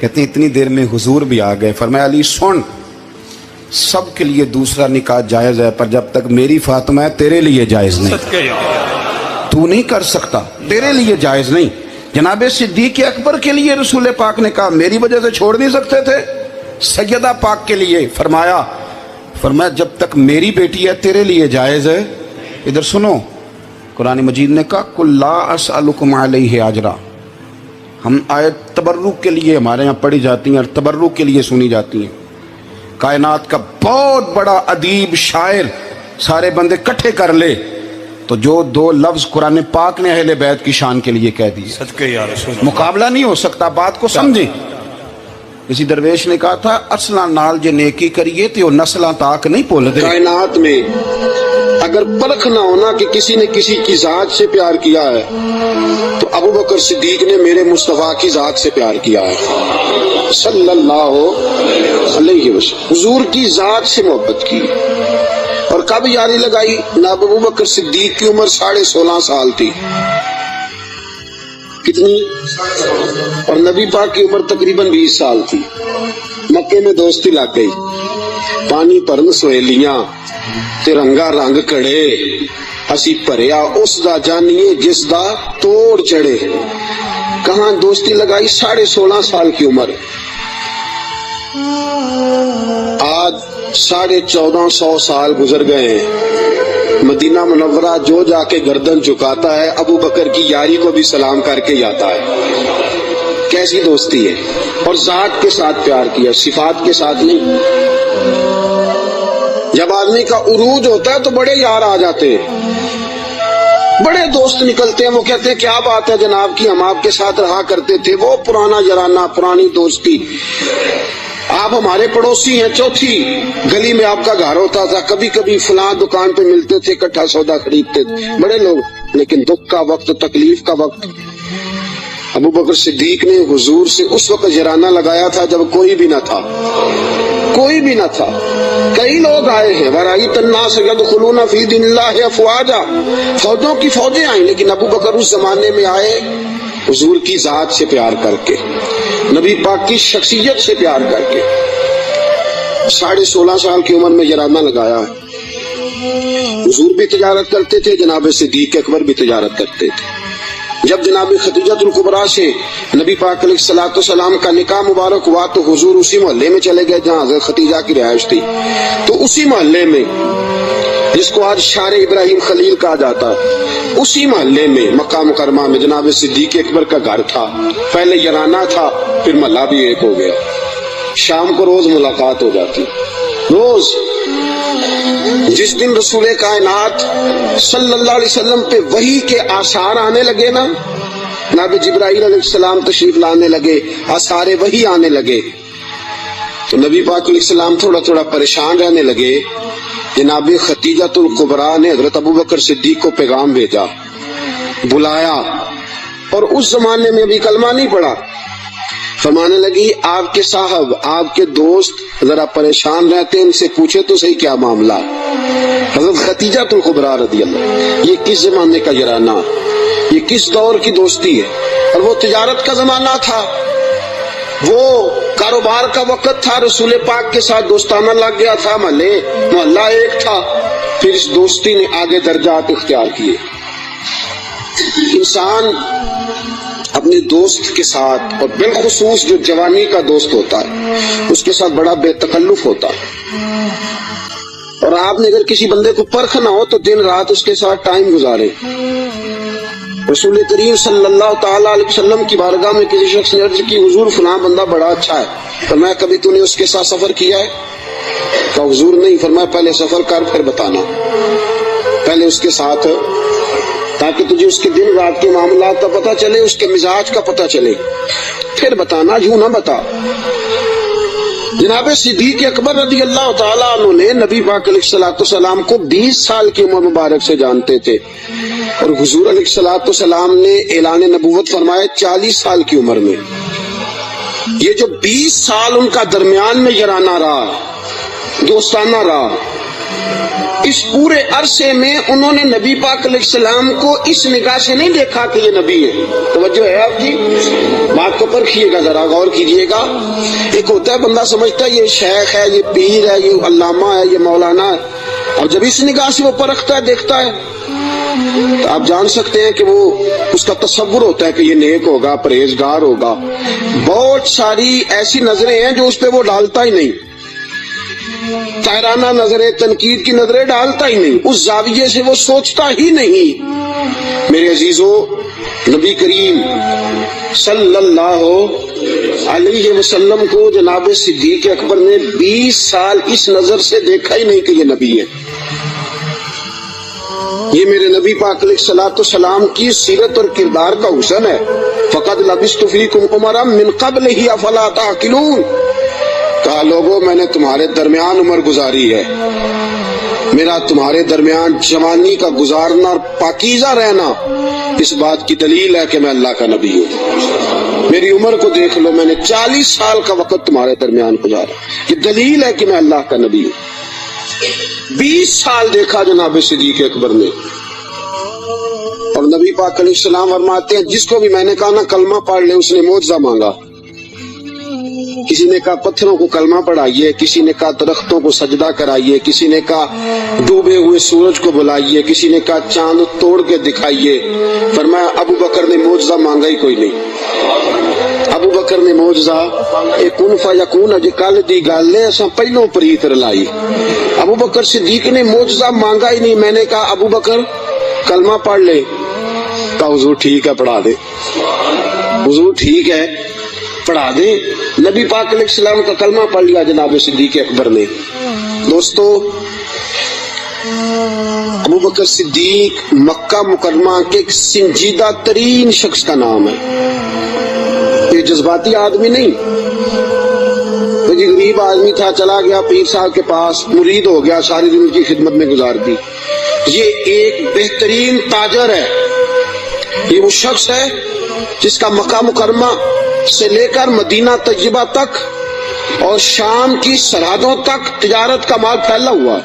کہتے ہیں اتنی دیر میں حضور بھی آ گئے. فرمایا علی سن, سب کے لیے دوسرا نکاح جائز ہے, پر جب تک میری فاطمہ ہے تیرے لیے جائز نہیں. تو نہیں کر سکتا, تیرے لیے جائز نہیں. جناب صدیق اکبر کے لیے رسول پاک نے کہا, میری وجہ سے چھوڑ نہیں سکتے تھے. سیدہ پاک کے لیے فرمایا جب تک میری بیٹی ہے تیرے لیے جائز ہے. ادھر سنو, قرآن مجید نے کہا قل لا اسألکم علیہ اجرا. ہم آیت تبرک کے لیے ہمارے یہاں پڑھی جاتی ہیں اور تبرک کے لیے سنی جاتی ہیں. کائنات کا بہت بڑا ادیب شاعر سارے بندے کٹھے کر لے تو جو 2 لفظ قرآن پاک نے اہل بیت کی شان کے لیے کہہ دیے, صدقے یا رسول اللہ. مقابلہ نہیں ہو سکتا. بات کو سمجھیں. کسی درویش نے کہا تھا اصلاں نال جے نیکی کریے تو نسلاں تاک نہیں بھول دے. کائنات میں اگر پرکھ نہ ہونا کہ کسی نے کسی کی ذات سے پیار کیا ہے تو ابو بکر صدیق نے میرے مصطفیٰ کی ذات سے پیار کیا ہے صلی اللہ علیہ وسلم. حضور کی ذات سے محبت کی. اور کب یاری لگائی؟ نہ ابو بکر صدیق کی عمر 16.5 سال تھی. کتنی؟ اور نبی پاک کی عمر تقریباً 20 سال تھی. مکے میں دوستی لگ گئی. پانی پرن سہیلیاں ترنگا رنگ کڑے, اسی پریا اس دا جانیے جس دا توڑ چڑھے. کہاں دوستی لگائی؟ 16.5 سال کی عمر. آج 1450 سال گزر گئے ہیں. مدینہ منورہ جو جا کے گردن جھکاتا ہے ابو بکر کی یاری کو بھی سلام کر کے جاتا ہے. کیسی دوستی ہے؟ اور ذات کے ساتھ پیار کیا, صفات کے ساتھ نہیں. جب آدمی کا عروج ہوتا ہے تو بڑے یار آ جاتے ہیں, بڑے دوست نکلتے ہیں. وہ کہتے ہیں کیا بات ہے جناب کی, ہم آپ کے ساتھ رہا کرتے تھے. وہ پرانا یارانہ, پرانی دوستی. آپ ہمارے پڑوسی ہیں, 4تھی گلی میں آپ کا گھر ہوتا تھا. کبھی کبھی فلاں دکان پہ ملتے تھے, اکٹھا سودا خریدتے تھے. بڑے لوگ. لیکن دکھ کا وقت, تکلیف کا وقت, ابو بکر صدیق نے حضور سے اس وقت یارانہ لگایا تھا جب کوئی بھی نہ تھا. کوئی بھی نہ تھا. کئی لوگ آئے ہیں, وَرَأَيْتَ النَّاسَ يَدْخُلُونَ فِي دِينِ اللَّهِ أَفْوَاجًا. فوجوں کی فوجیں آئیں, لیکن ابو بکر اس زمانے میں آئے حضور کی ذات سے پیار کر کے, نبی پاک کی شخصیت سے پیار کر کے. 16.5 سال کی عمر میں یارانہ لگایا. حضور بھی تجارت کرتے تھے, جناب صدیق اکبر بھی تجارت کرتے تھے. جب جناب خدیجہ الکبریٰ سے نبی پاک علیہ الصلوۃ والسلام کا نکاح مبارک ہوا تو حضور اسی محلے میں چلے گئے جہاں حضرت خدیجہ کی رہائش تھی. تو اسی محلے میں, جس کو آج شار ابراہیم خلیل کہا جاتا ہے, اسی محلے میں مکہ مکرمہ میں جناب صدیق اکبر کا گھر تھا. پہلے یارانہ تھا, پھر محلہ بھی ایک ہو گیا. شام کو روز ملاقات ہو جاتی, روز. جس دن رسول کائنات صلی اللہ علیہ وسلم پہ وحی کے آثار آنے لگے نا, جناب جبرائیل علیہ السلام تشریف لانے لگے, آثار وحی آنے لگے, تو نبی پاک علیہ السلام تھوڑا تھوڑا پریشان رہنے لگے. جناب خدیجہ الکبریٰ نے حضرت ابو بکر صدیق کو پیغام بھیجا, بلایا, اور اس زمانے میں ابھی کلمہ نہیں پڑا. فرمانے لگی آپ کے صاحب, آپ کے دوست ذرا پریشان رہتے ہیں, ان سے پوچھے تو صحیح کیا معاملہ. حضرت خدیجہ الکبریٰ رضی اللہ, یہ کس زمانے کا یارانہ, یہ کس دور کی دوستی ہے. اور وہ تجارت کا زمانہ تھا, وہ کاروبار کا وقت تھا. رسول پاک کے ساتھ دوستانہ لگ گیا تھا, محلہ ایک تھا. پھر اس دوستی نے آگے درجات اختیار کیے. انسان اپنے دوست کے ساتھ, اور بالخصوص جو جوانی کا دوست ہوتا ہے, اس کے ساتھ بڑا بے تکلف ہوتا ہے. اور آپ نے اگر کسی بندے کو پرکھ نہ ہو تو دن رات اس کے ساتھ ٹائم گزارے. رسول کریم صلی اللہ تعالیٰ علیہ وسلم کی بارگاہ میں کسی شخص نے عرض کی, حضور فلاں بندہ بڑا اچھا ہے. فرمایا کبھی تو نے اس کے ساتھ سفر کیا ہے؟ کہا حضور نہیں. فرمایا پہلے سفر کر پھر بتانا, پہلے اس کے ساتھ, تاکہ تجھے اس کے دن رات کے معاملات کا پتہ چلے, اس کے مزاج کا پتہ چلے, پھر بتانا, یوں نہ بتا. جناب صدیق اکبر رضی اللہ تعالیٰ عنہ نے نبی پاک علیہ الصلوۃ والسلام کو 20 سال کی عمر مبارک سے جانتے تھے, اور حضور علیہ الصلوۃ والسلام نے اعلان نبوت فرمایا 40 سال کی عمر میں. یہ جو 20 سال ان کا درمیان میں یارانہ رہا, دوستانہ رہا, اس پورے عرصے میں انہوں نے نبی پاک علیہ السلام کو اس نگاہ سے نہیں دیکھا کہ یہ نبی ہے. توجہ ہے آپ کی بات کو پرکھیے گا، ذرا غور کیجیے گا. ایک ہوتا ہے بندہ سمجھتا ہے یہ شیخ ہے، یہ پیر ہے، یہ علامہ ہے، یہ مولانا ہے. اب جب اس نگاہ سے وہ پرکھتا ہے، دیکھتا ہے، تو آپ جان سکتے ہیں کہ وہ اس کا تصور ہوتا ہے کہ یہ نیک ہوگا، پرہیزگار ہوگا. بہت ساری ایسی نظریں ہیں جو اس پہ وہ ڈالتا ہی نہیں، تائرانہ نظریں، تنقید کی نظریں ڈالتا ہی نہیں، اس زاویے سے وہ سوچتا ہی نہیں. میرے عزیزو، نبی کریم صلی اللہ علیہ وسلم کو جناب صدیق اکبر نے 20 سال اس نظر سے دیکھا ہی نہیں کہ یہ نبی ہے. یہ میرے نبی پاک علیہ الصلوۃ والسلام کی سیرت اور کردار کا حسن ہے. فقد لبثت فیکم عمرا من قبلہ افلا تعقلون. کہا لوگوں، میں نے تمہارے درمیان عمر گزاری ہے، میرا تمہارے درمیان جوانی کا گزارنا اور پاکیزہ رہنا اس بات کی دلیل ہے کہ میں اللہ کا نبی ہوں. میری عمر کو دیکھ لو، میں نے 40 سال کا وقت تمہارے درمیان گزارا، یہ دلیل ہے کہ میں اللہ کا نبی ہوں. 20 سال دیکھا جناب صدیق اکبر نے. اور نبی پاک علیہ السلام فرماتے ہیں جس کو بھی میں نے کہا نا کلمہ پڑھ لے، اس نے معجزہ مانگا. کسی نے کہا پتھروں کو کلمہ پڑھائیے، کسی نے کہا درختوں کو سجدہ کرائیے، کسی نے کہا ڈوبے ہوئے سورج کو بلائیے، کسی نے کہا چاند توڑ کے دکھائیے. فرمایا ابو بکر نے معجزہ مانگا ہی کوئی نہیں. ابو بکر نے معجزہ ایک کن فیکون اج کل دی گل ہے، اساں پہلوں پریت رلائی. ابو بکر صدیق نے معجزہ مانگا ہی نہیں. میں نے کہا ابو بکر کلمہ پڑھ لے، کہا حضور ٹھیک ہے پڑھا دے، حضور ٹھیک ہے پڑھا دے. نبی پاک علیہ السلام کا کلمہ پڑھ لیا جناب صدیق اکبر نے. دوستو، ابو بکر صدیق مکہ مکرمہ کے ایک سنجیدہ ترین شخص کا نام ہے. یہ جذباتی آدمی نہیں، یہ غریب آدمی تھا، چلا گیا پیر صاحب کے پاس، مرید ہو گیا، ساری دن کی خدمت میں گزار دی. یہ ایک بہترین تاجر ہے. یہ وہ شخص ہے جس کا مکہ مکرمہ سے لے کر مدینہ طیبہ تک اور شام کی سرحدوں تک تجارت کا مال پھیلا ہوا ہے.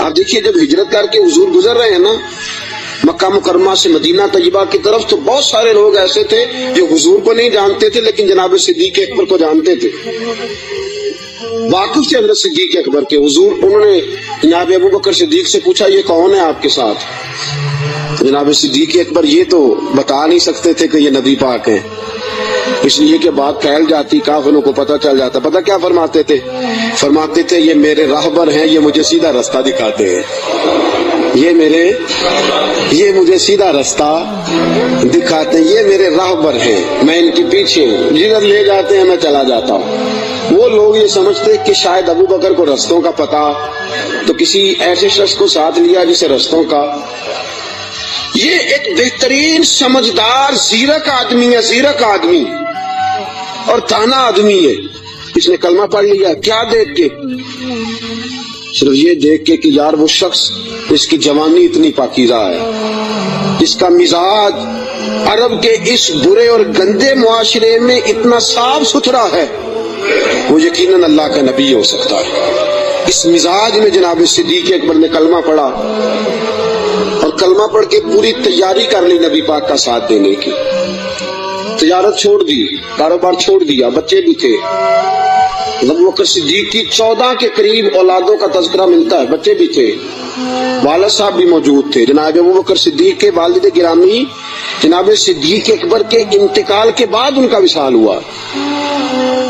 آپ دیکھیے جب ہجرت کر کے حضور گزر رہے ہیں نا مکہ مکرمہ سے مدینہ طیبہ کی طرف، تو بہت سارے لوگ ایسے تھے جو حضور کو نہیں جانتے تھے لیکن جناب صدیق اکبر کو جانتے تھے، واقف تھے حضرت صدیق اکبر کے. حضور انہوں نے جناب ابو بکر صدیق سے پوچھا یہ کون ہے آپ کے ساتھ؟ جناب صدیق اکبر یہ تو بتا نہیں سکتے تھے کہ یہ نبی پاک ہیں، اس لیے کہ بات پھیل جاتی، کافروں کو پتہ چل جاتا. پتہ کیا فرماتے تھے؟ فرماتے تھے یہ میرے راہبر ہیں، یہ مجھے سیدھا رستہ دکھاتے ہیں، یہ مجھے سیدھا رستہ دکھاتے ہیں، یہ میرے راہبر ہیں، میں ان کے پیچھے ہوں، جدھر لے جاتے ہیں میں چلا جاتا ہوں. وہ لوگ یہ سمجھتے کہ شاید ابو بکر کو رستوں کا پتہ، تو کسی ایسے شخص کو ساتھ لیا جسے رستوں کا. یہ ایک بہترین سمجھدار زیرک آدمی ہے، زیرک آدمی اور دانا آدمی ہے. اس نے کلمہ پڑھ لیا. کیا دیکھ کے؟ صرف یہ دیکھ کے کہ یار وہ شخص اس کی جوانی اتنی پاکیزہ ہے، اس کا مزاج عرب کے اس برے اور گندے معاشرے میں اتنا صاف ستھرا ہے، وہ یقیناً اللہ کا نبی ہو سکتا ہے. اس مزاج میں جناب صدیق اکبر نے کلمہ پڑھا اور کلمہ پڑھ کے پوری تیاری کر لی نبی پاک کا ساتھ دینے کی. تجارت چھوڑ دی، کاروبار چھوڑ دیا، بچے بھی تھے. ابو بکر صدیق کی 14 کے قریب اولادوں کا تذکرہ ملتا ہے، بچے بھی تھے، والد صاحب بھی موجود تھے. جناب ابو بکر صدیق کے والد گرامی جناب صدیق اکبر کے انتقال کے بعد ان کا وصال ہوا.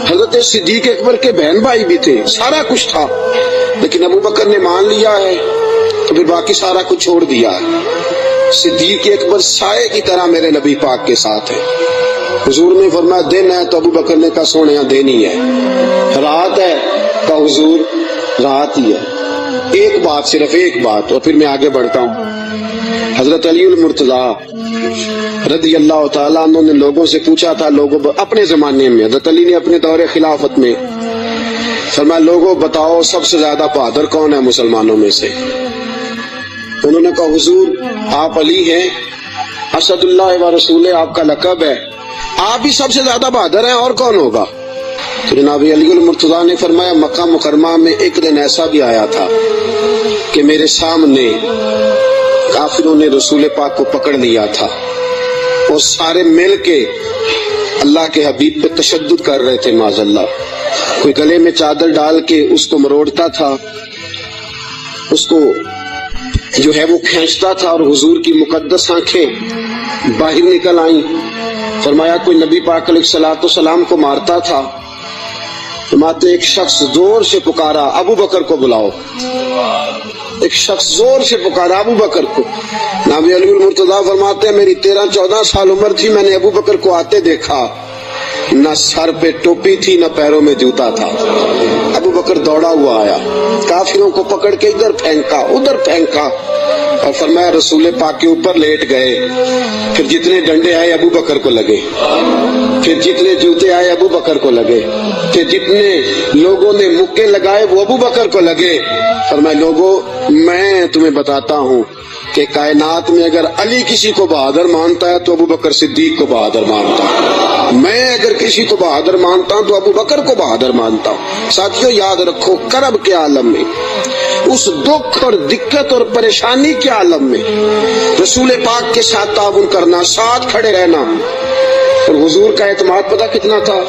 حضرت صدیق اکبر کے بہن بھائی بھی تھے، سارا کچھ تھا، لیکن ابو بکر نے مان لیا ہے تو پھر باقی سارا کچھ چھوڑ دیا ہے. صدیق اکبر سائے کی طرح میرے نبی پاک کے ساتھ ہے. حضور نے فرمایا دن ہے تو ابو بکر نے کہا سونے دن ہی ہے. رات ہے کہا حضور رات ہی ہے. ایک بات، صرف ایک بات، اور پھر میں آگے بڑھتا ہوں. حضرت علی المرتضیٰ رضی اللہ تعالیٰ عنہ نے لوگوں سے پوچھا تھا، لوگوں اپنے زمانے میں حضرت علی نے اپنے دور خلافت میں فرمایا لوگوں بتاؤ سب سے زیادہ بہادر کون ہے مسلمانوں میں سے؟ انہوں نے کہا حضور آپ علی ہیں، اسد اللہ و رسول آپ کا لقب ہے، آپ ہی سب سے زیادہ بہادر ہیں، اور کون ہوگا؟ تو جناب علی المرتضیٰ نے فرمایا مکہ مکرمہ میں ایک دن ایسا بھی آیا تھا کہ میرے سامنے کافروں نے رسول پاک کو پکڑ لیا تھا اور سارے مل کے اللہ کے حبیب پہ تشدد کر رہے تھے معاذ اللہ. کوئی گلے میں چادر ڈال کے اس کو مروڑتا تھا، اس کو جو ہے وہ کھینچتا تھا، اور حضور کی مقدس آنکھیں باہر نکل آئیں. فرمایا کوئی نبی پاک علیہ الصلوۃ والسلام کو مارتا تھا. فرماتے ایک شخص زور سے پکارا ابو بکر کو بلاؤ. ایک شخص زور سے پکارا ابو بکر کو. نبی علی المرتضیٰ فرماتے ہیں میری 13-14 سال عمر تھی، میں نے ابو بکر کو آتے دیکھا، نہ سر پہ ٹوپی تھی نہ پیروں میں جوتا تھا. ابو بکر دوڑا ہوا آیا، کافروں کو پکڑ کے ادھر پھینکا ادھر پھینکا، اور فرمایا رسول پاک کے اوپر لیٹ گئے. پھر جتنے ڈنڈے آئے ابو بکر کو لگے، پھر جتنے جوتے آئے ابو بکر کو لگے، پھر جتنے لوگوں نے مکے لگائے وہ ابو بکر کو لگے. فرمایا لوگوں میں تمہیں بتاتا ہوں کہ کائنات میں اگر علی کسی کو بہادر مانتا ہے تو ابو بکر صدیق کو بہادر مانتا ہوں. میں اگر کسی کو بہادر مانتا ہوں تو ابو بکر کو بہادر مانتا ہوں. ساتھیوں یاد رکھو، کرب کے عالم میں، اس دکھ اور دقت اور پریشانی کے عالم میں رسول پاک کے ساتھ تعاون کرنا، ساتھ کھڑے رہنا. اور حضور کا اعتماد پتہ کتنا تھا؟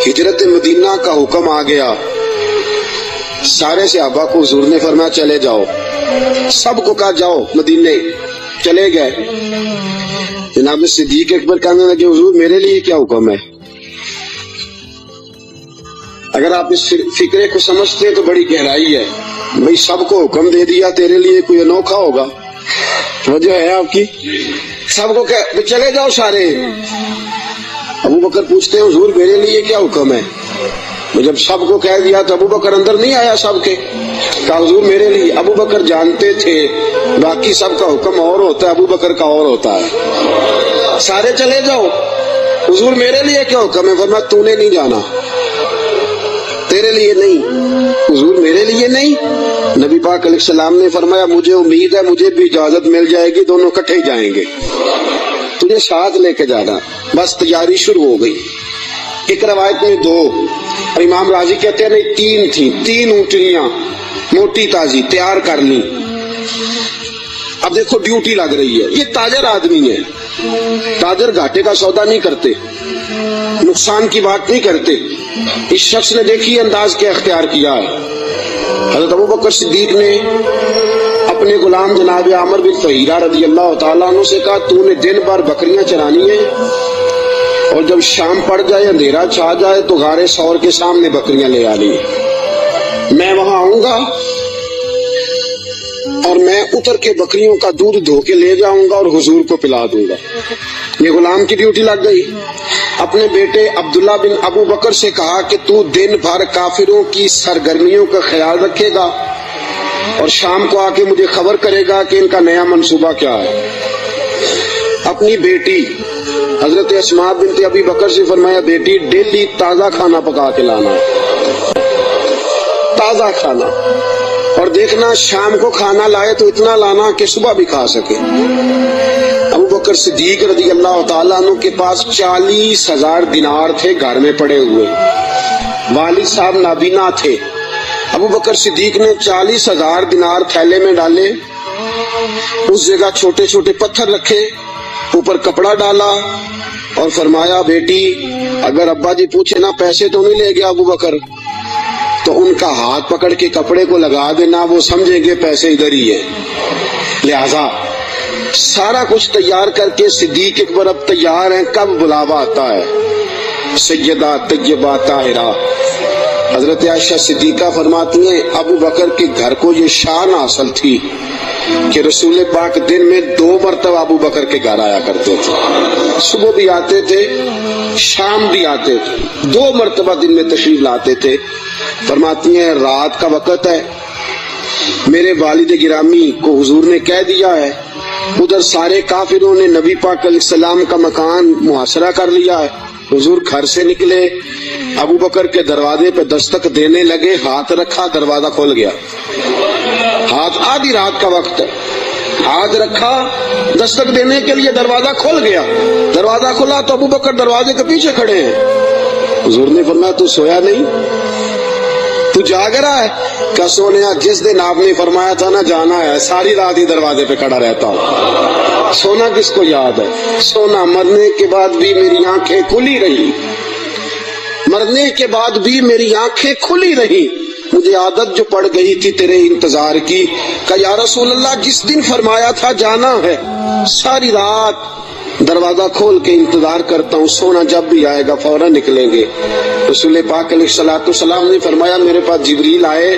ہجرت مدینہ کا حکم آ گیا، سارے صحابہ کو حضور نے فرمایا چلے جاؤ. سب کو کہا جاؤ مدینے، چلے گئے. جناب صدیق اکبر کہنے لگے حضور میرے لیے کیا حکم ہے؟ اگر آپ اس فکرے کو سمجھتے تو بڑی گہرائی ہے. بھئی سب کو حکم دے دیا، تیرے لیے کوئی انوکھا ہوگا؟ وجہ ہے آپ کی؟ سب کو چلے جاؤ سارے. ابو بکر پوچھتے ہیں حضور میرے لیے کیا حکم ہے؟ جب سب کو کہہ دیا تو ابو بکر اندر نہیں آیا سب کے، کہا حضور میرے لیے. ابو بکر جانتے تھے باقی سب کا حکم اور ہوتا ہے، ابو بکر کا اور ہوتا ہے. سارے چلے جاؤ. حضور میرے لیے کیا حکم ہے؟ فرمایا تو نے نہیں جانا، تیرے لیے نہیں. حضور میرے لیے نہیں. نبی پاک علیہ السلام نے فرمایا مجھے امید ہے مجھے بھی اجازت مل جائے گی، دونوں اکٹھے جائیں گے، تجھے ساتھ لے کے جانا. بس تیاری شروع ہو گئی. ایک روایت میں 2 اور امام راضی کہتے ہیں نہیں 3 تھی، 3 اونٹنیاں موٹی تازی تیار کر لی. اب دیکھو ڈیوٹی لگ رہی ہے. یہ تاجر آدمی ہے، تاجر گھاٹے کا سودا نہیں کرتے، نقصان کی بات نہیں کرتے. اس شخص نے دیکھی انداز کیا اختیار کیا ہے. حضرت ابو بکر صدیق نے اپنے غلام جناب عامر بن فہیرہ رضی اللہ تعالیٰ عنہ سے کہا تو نے دن بھر بکریاں چرانی ہیں اور جب شام پڑ جائے اندھیرا چھا جائے تو غار ثور کے سامنے بکریاں لے آنی. میں وہاں آؤں گا اور میں اتر کے بکریوں کا دودھ دھو کے لے جاؤں گا اور حضور کو پلا دوں گا. یہ غلام کی ڈیوٹی لگ گئی. اپنے بیٹے عبداللہ بن ابو بکر سے کہا کہ تو دن بھر کافروں کی سرگرمیوں کا خیال رکھے گا اور شام کو آ کے مجھے خبر کرے گا کہ ان کا نیا منصوبہ کیا ہے. اپنی بیٹی حضرت اسماء بنت ابی بکر سے فرمایا بیٹی ڈیلی تازہ کھانا پکا کے لانا، تازہ کھانا، اور دیکھنا شام کو کھانا لائے تو اتنا لانا کہ صبح بھی کھا سکے. ابو بکر صدیق رضی اللہ تعالیٰ عنہ کے پاس 40,000 دینار تھے گھر میں پڑے ہوئے. والد صاحب نابینا تھے. ابو بکر صدیق نے 40,000 دینار تھیلے میں ڈالے، اس جگہ چھوٹے چھوٹے پتھر رکھے، اوپر کپڑا ڈالا اور فرمایا بیٹی اگر ابا جی پوچھے نا پیسے تو نہیں لے گیا ابو بکر، تو ان کا ہاتھ پکڑ کے کپڑے کو لگا دینا، وہ سمجھیں گے پیسے ادھر ہی ہے. لہذا سارا کچھ تیار کر کے صدیق اکبر اب تیار ہیں. کب بلاوا آتا ہے؟ سیدہ طیبہ طاہرہ حضرت عائشہ صدیقہ فرماتی ہیں ابو بکر کے گھر کو یہ شان حاصل تھی کہ رسول پاک دن میں 2 مرتبہ ابو بکر کے گھر آیا کرتے تھے. صبح بھی آتے تھے، شام بھی آتے تھے، 2 مرتبہ دن میں تشریف لاتے تھے. فرماتی ہیں رات کا وقت ہے، میرے والد گرامی کو حضور نے کہہ دیا ہے، ادھر سارے کافروں نے نبی پاک علیہ السلام کا مکان محاصرہ کر لیا ہے. حضور گھر سے نکلے، ابو بکر کے دروازے پہ دستک دینے لگے، ہاتھ رکھا دروازہ کھل گیا. ہاتھ آدھی رات کا وقت ہے، ہاتھ رکھا دستک دینے کے لیے دروازہ کھل گیا. دروازہ کھلا تو ابو بکر دروازے کے پیچھے کھڑے ہیں. حضور نے فرمایا تو سویا نہیں، تو جاگ رہا ہے؟ کیا سونے جس دن آپ نے فرمایا تھا نا جانا ہے، ساری رات ہی دروازے پہ کھڑا رہتا ہوں۔ سونا کس کو یاد ہے؟ سونا مرنے کے بعد بھی میری آنکھیں کھلی رہی، مرنے کے بعد بھی میری آنکھیں کھلی رہی، مجھے عادت جو پڑ گئی تھی تیرے انتظار کی، کہ یا رسول اللہ جس دن فرمایا تھا جانا ہے، ساری رات دروازہ کھول کے انتظار کرتا ہوں، سونا جب بھی آئے گا فوراً نکلیں گے۔ رسول پاک علیہ الصلوۃ والسلام نے فرمایا میرے پاس جبریل آئے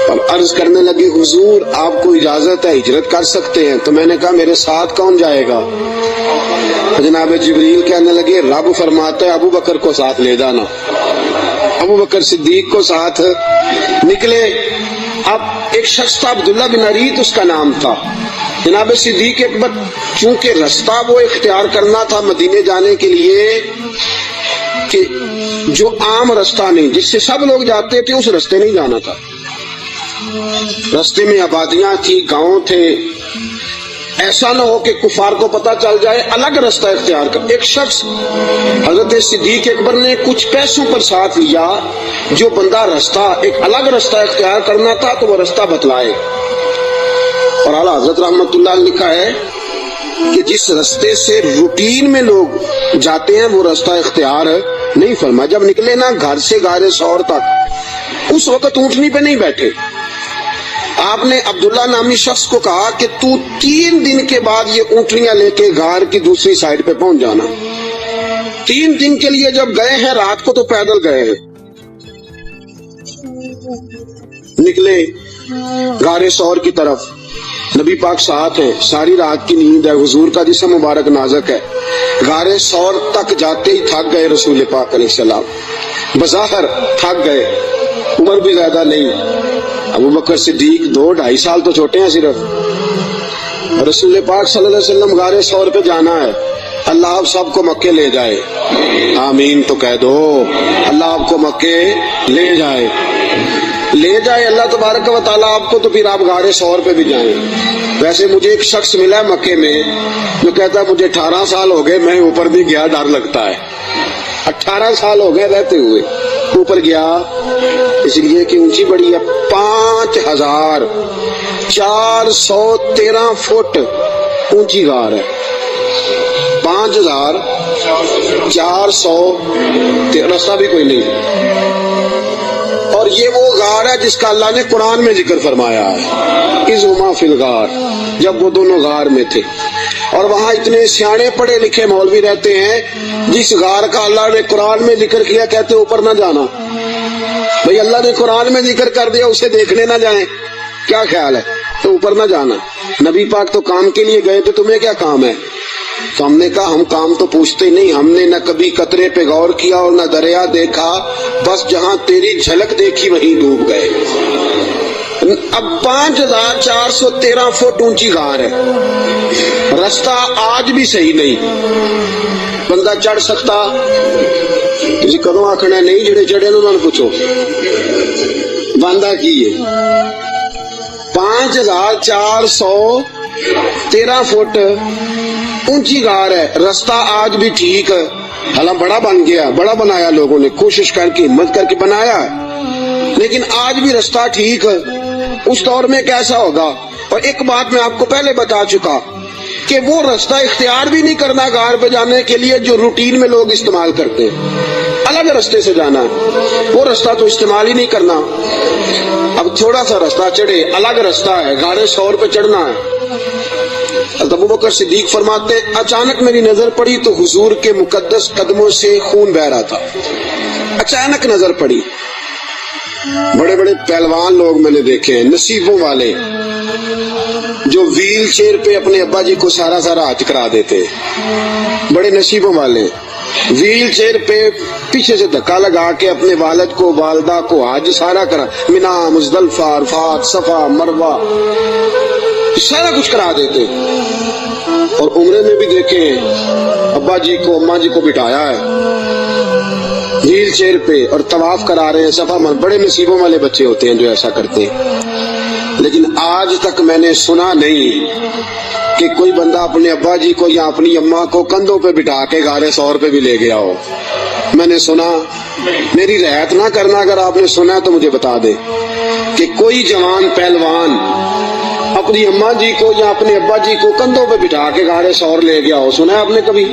اور عرض کرنے لگے حضور آپ کو اجازت ہے ہجرت کر سکتے ہیں؟ تو میں نے کہا میرے ساتھ کون جائے گا؟ جناب جبریل کہنے لگے رب فرماتا ہے ابو بکر کو ساتھ لے جانا۔ ابو بکر صدیق کو ساتھ نکلے۔ اب ایک شخص تھا عبداللہ بن اریت اس کا نام تھا۔ جناب صدیق اکبر چونکہ رستہ وہ اختیار کرنا تھا مدینے جانے کے لیے کہ جو عام رستہ نہیں جس سے سب لوگ جاتے تھے اس رستے نہیں جانا تھا، رستے میں آبادیاں تھی، گاؤں تھے، ایسا نہ ہو کہ کفار کو پتہ چل جائے، الگ رستہ اختیار کر۔ ایک شخص حضرت صدیق اکبر نے کچھ پیسوں پر ساتھ لیا، جو بندہ رستہ ایک الگ رستہ اختیار کرنا تھا تو وہ رستہ بتلائے۔ اور اعلیٰ حضرت رحمت اللہ علیہ لکھا ہے کہ جس رستے سے روٹین میں لوگ جاتے ہیں وہ رستہ اختیار نہیں فرمایا۔ جب نکلے نا گھر سے غار ثور تک، اس وقت اونٹنی پہ نہیں بیٹھے، آپ نے عبداللہ نامی شخص کو کہا کہ تو 3 دن کے بعد یہ اونٹنیاں لے کے غار کی دوسری سائڈ پہ پہنچ جانا۔ 3 دن کے لیے جب گئے ہیں، رات کو تو پیدل گئے ہیں، نکلے غار ثور کی طرف، نبی پاک ساتھ ہے، ساری رات کی نیند ہے، حضور کا جسم مبارک نازک ہے۔ غار ثور تک جاتے ہی تھک گئے رسول پاک علیہ السلام، بظاہر تھک گئے، عمر بھی زیادہ نہیں، ابو بکر صدیق 2-2.5 سال تو چھوٹے ہیں صرف۔ رسول پاک صلی اللہ علیہ وسلم غار ثور پہ جانا ہے، اللہ آپ سب کو مکے لے جائے، آمین تو کہہ دو، اللہ آپ کو مکے لے جائے، لے جائے اللہ تبارک و تعالیٰ آپ کو، تو پھر آپ غار ثور پہ بھی جائیں۔ ویسے مجھے ایک شخص ملا ہے مکے میں جو کہتا ہے مجھے 18 سال ہو گئے میں اوپر نہیں گیا، ڈر لگتا ہے۔ 18 سال ہو گئے رہتے ہوئے اوپر گیا، اس لیے کہ اونچی بڑی ہے، 5413 فٹ اونچی غار ہے، 5400 رستہ بھی کوئی نہیں۔ اور یہ وہ غار ہے جس کا اللہ نے قرآن میں ذکر فرمایا ہے، اذ ہما فی الغار، جب وہ دونوں غار میں تھے۔ اور وہاں اتنے سیانے پڑھے لکھے مولوی رہتے ہیں، جس غار کا اللہ نے قرآن میں ذکر کیا کہتے اوپر نہ جانا۔ بھئی اللہ نے قرآن میں ذکر کر دیا، اسے دیکھنے نہ جائیں، کیا خیال ہے؟ تو اوپر نہ جانا۔ نبی پاک تو کام کے لیے گئے تھے، تمہیں کیا کام ہے؟ تو ہم نے کہا ہم کام تو پوچھتے نہیں، ہم نے نہ کبھی قطرے پہ غور کیا اور نہ دریا دیکھا، بس جہاں تیری جھلک دیکھی وہیں ڈوب گئے۔ اب 5413 فٹ اونچی غار ہے، رستہ آج بھی صحیح نہیں، بندہ چڑھ سکتا؟ تسی کدوں آکھنا نہیں، جڑے چڑھے انہوں نے پوچھو بندہ کی ہے۔ 5413 فٹ اونچی غار ہے، رستہ آج بھی ٹھیک ہے، حالانکہ بڑا بن گیا، بڑا بنایا لوگوں نے، کوشش کر کے ہمت کر کے بنایا ہے، لیکن آج بھی رستہ ٹھیک ہے۔ اس دور میں کیسا ہوگا؟ اور ایک بات میں آپ کو پہلے بتا چکا کہ وہ رستہ اختیار بھی نہیں کرنا غار پہ جانے کے لیے جو روٹین میں لوگ استعمال کرتے ہیں، الگ رستے سے جانا ہے، وہ رستہ تو استعمال ہی نہیں کرنا۔ اب تھوڑا سا رستہ چڑھے، الگ رستہ ہے، غار ثور پہ چڑھنا ہے۔ ابو بکر صدیق فرماتے ہیں اچانک میری نظر پڑی تو حضور کے مقدس قدموں سے خون بہ رہا تھا، اچانک نظر پڑی۔ بڑے بڑے پہلوان لوگ میں نے دیکھے ہیں، نصیبوں والے، جو ویل چیئر پہ اپنے ابا جی کو سارا حج کرا دیتے، بڑے نصیبوں والے، ویل چیئر پہ پیچھے سے دھکا لگا کے اپنے والد کو والدہ کو حج سارا کرا، مینا، مزدلفہ، عرفات، صفا، مروہ، سارا کچھ کرا دیتے۔ اور عمرے میں بھی دیکھے ابا جی کو اماں جی کو بٹھایا ہے ویل چیئر پہ اور طواف کرا رہے ہیں، صفا مروہ، بڑے نصیبوں والے بچے ہوتے ہیں جو ایسا کرتے ہیں۔ لیکن آج تک میں نے سنا نہیں کہ کوئی بندہ اپنے ابا جی کو یا اپنی اماں کو کندھوں پہ بٹھا کے غار ثور پہ بھی لے گیا ہو، میں نے سنا, میری رعایت نہ کرنا, اگر آپ نے سنا تو مجھے بتا دے کہ کوئی جوان پہلوان اپنی اماں جی کو یا اپنے ابا جی کو کندھوں پہ بٹھا کے غار ثور لے گیا ہو, سنا ہے آپ نے کبھی؟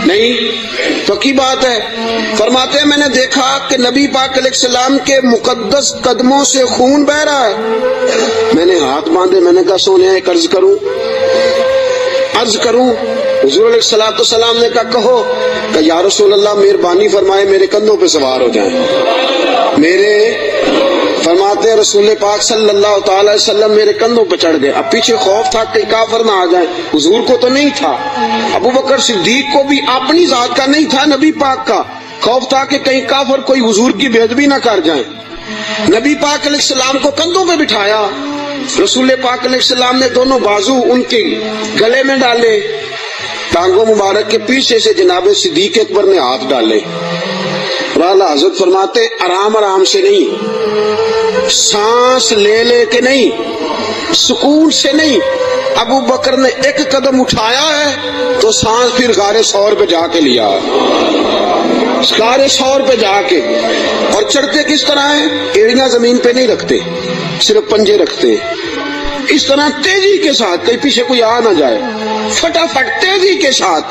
نہیں. پکی بات ہے. فرماتے ہیں میں نے دیکھا کہ نبی پاک علیہ السلام کے مقدس قدموں سے خون بہ رہا ہے. میں نے ہاتھ باندھے, میں نے کہا سونے ایک عرض کروں. حضور علیہ الصلوۃ والسلام نے کہا کہو. کہ یا رسول اللہ مہربانی فرمائے میرے کندھوں پہ سوار ہو جائیں. فرماتے ہیں رسول پاک صلی اللہ تعالی وسلم میرے کندھوں پہ چڑھ گئے. اب پیچھے خوف تھا کہ کافر نہ آ جائیں. حضور کو تو نہیں تھا, ابو بکر صدیق کو بھی اپنی ذات کا نہیں تھا, نبی پاک کا خوف تھا کہ کہیں کافر کوئی حضور کی بے ادبی نہ کر جائیں. نبی پاک علیہ السلام کو کندھوں پہ بٹھایا. رسول پاک علیہ السلام نے دونوں بازو ان کے گلے میں ڈالے, ٹانگوں مبارک کے پیچھے سے جناب صدیق اکبر نے ہاتھ ڈالے. اعلیٰ حضرت فرماتے آرام آرام سے نہیں, سانس لے لے کے نہیں, سکون سے نہیں. ابو بکر نے ایک قدم اٹھایا ہے تو سانس پھر غار ثور پہ جا کے لیا, غار ثور پہ جا کے. اور چڑھتے کس طرح ہیں؟ ایڑیاں زمین پہ نہیں رکھتے, صرف پنجے رکھتے. اس طرح تیزی کے ساتھ, کہیں پیچھے کوئی آ نہ جائے, فٹافٹ تیزی کے ساتھ.